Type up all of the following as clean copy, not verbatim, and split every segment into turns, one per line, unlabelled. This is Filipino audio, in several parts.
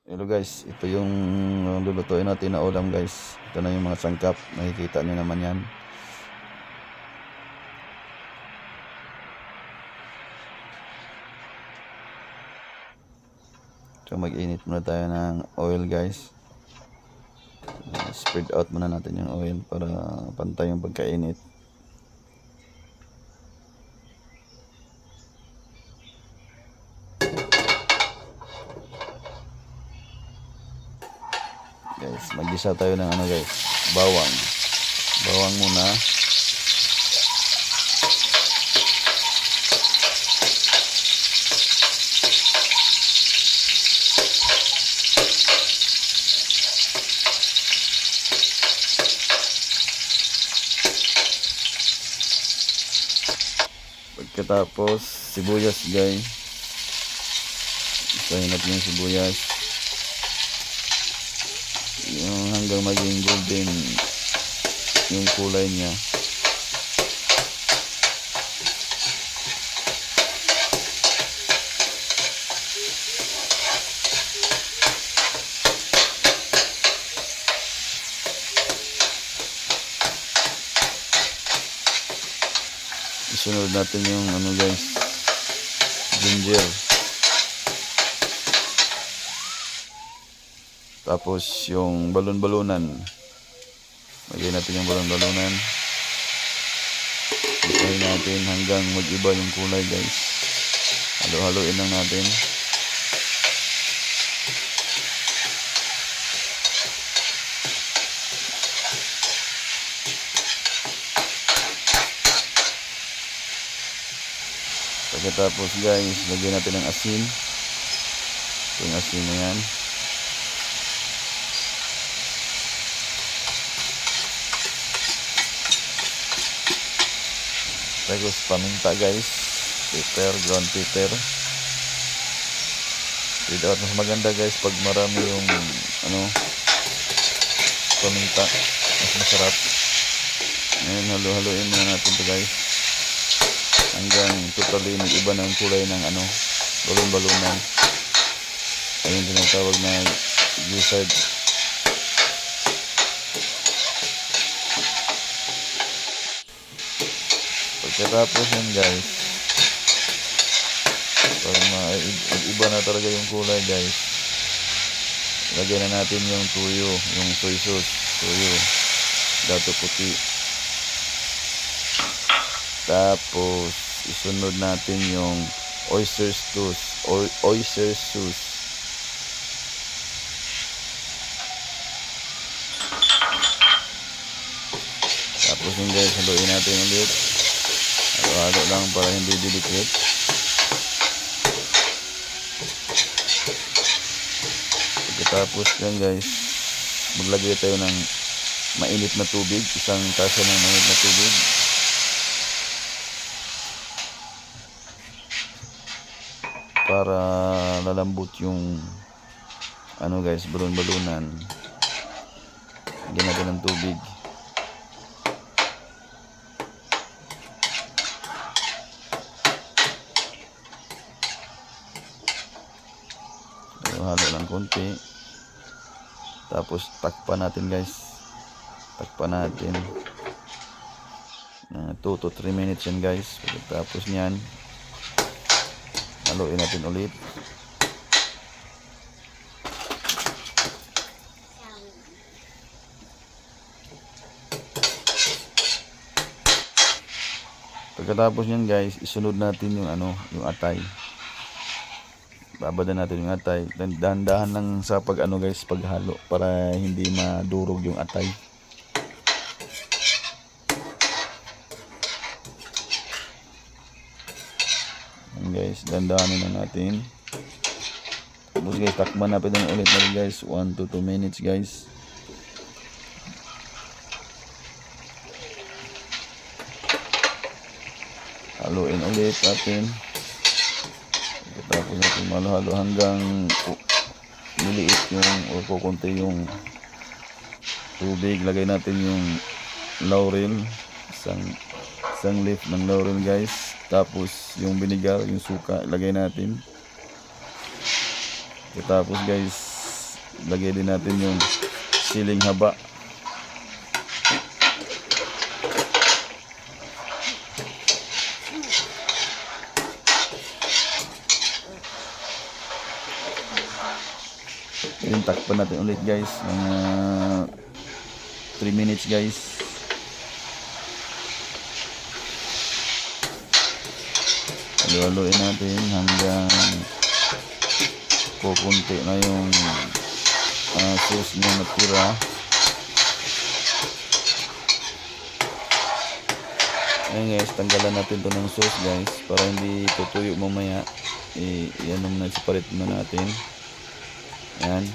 Hello guys, ito yung lulutuin natin na ulam guys. Ito na yung mga sangkap, nakikita nyo naman yan. So mag-init muna tayo ng oil guys. Spread out muna natin yung oil para pantay yung pagkainit. Guys, mag-isa tayo ng guys, bawang muna. Pagkatapos sibuyas guys, isahin natin yung sibuyas yung hanggang maging golden yung kulay niya. Isunod natin yung guys, ginger. Tapos yung balon-balunan. Lagay natin yung balon-balunan. Isahin natin hanggang mag-iba yung kulay guys. Halo-haloin lang natin. Pagkatapos guys, lagyan natin ng asin. Ito yung asin na yan. Tapos paminta guys, pepper, ground pepper. Mas maganda guys pag marami yung paminta, mas masarap. Ngayon halo-haloin muna natin ito guys hanggang totally nag-iba ng kulay ng balon-balunan. Ayun tinatawag na gizzard. Pagkatapos yan guys, para mag-iba na talaga yung kulay guys, lagyan na natin yung tuyo, yung soy sauce, tuyo, dato puti. Tapos isunod natin yung oyster sauce. Tapos yun guys, haluin natin ulit. Halo lang para hindi dilikit. Pagkatapos yan guys, maglagay tayo ng mainit na tubig, isang tasa ng mainit na tubig. Para lalambot yung guys, balon-balunan. Lagyan natin ng tubig. Halo lang konti. Tapos takpan natin guys. Takpan natin 2 to 3 minutes yan guys. Pagkatapos nyan, haluin natin ulit. Pagkatapos nyan guys, isunod natin yung yung atay. Babada natin yung atay. Dahan-dahan lang sa guys, paghalo para hindi madurog yung atay. Yan guys, dahan-dahanin na natin. Tapos guys, takpan natin ulit guys, 1 to 2 minutes guys. Haluin ulit natin. Tapos natin mahalo hanggang liliit yung kukunti yung tubig. Lagay natin yung laurel, isang leaf ng laurel guys. Tapos yung vinegar, yung suka, ilagay natin. Tapos guys, lagay din natin yung siling haba. Then takpan natin ulit guys, mga 3 minutes guys. Halu-haluin natin hanggang kukunti na yung sauce na natira. Ayan guys, tanggalan natin to ng sauce guys para hindi tutuyo mamaya. Iyan naman, separate muna natin. Ayan,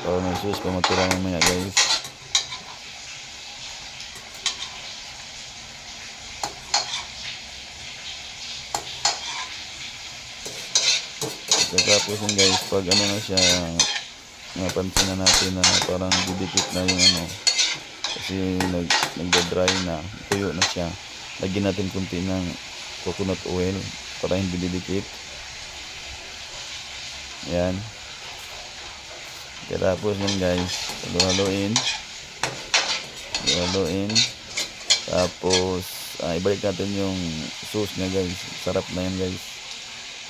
para may sauce pa matira mamaya guys. Tapos yun guys, pag ano na siya, napansin na natin na parang didikit na yung ano, kasi nagda-dry na, tuyo na siya, lagyan natin kunti ng coconut oil para hindi didikit. Ayan. Tapos yun guys, halu-haluin. Tapos ibalik natin yung sauce niya guys. Sarap na yan guys,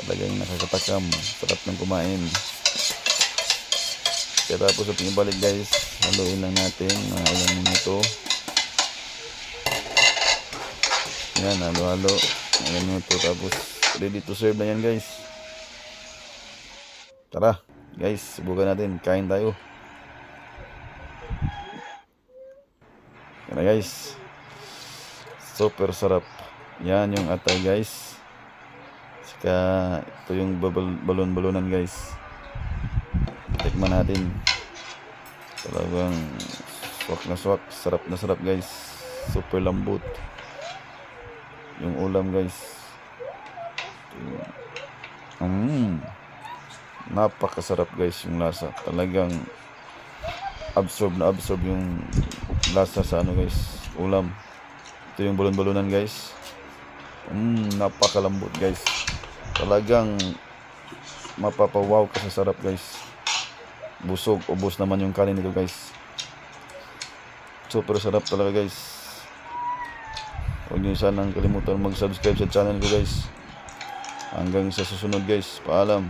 talagang nakakatakam, sarap ng kumain. Tapos at ibalik guys, haluin lang natin mga ilang minuto. Yan, halo-halo ilang minuto, tapos ready to serve na yan guys. Tara guys, subukan natin, kain tayo. Yan na guys, super sarap. Yan yung atay guys, saka ito yung balon-balonan guys. Tikman natin, talagang swak na swak, sarap na sarap guys, super lambot yung ulam guys. Napakasarap guys yung lasa, talagang absorb yung lasa sa ano guys, ulam. Ito yung balon-balonan guys. Napakalambot guys, talagang mapapawaw ka sa sarap guys. Busog, ubos naman yung kanin nito guys. Super sarap talaga guys. Huwag niyo sanang kalimutan mag-subscribe sa channel ko guys. Hanggang sa susunod guys, paalam.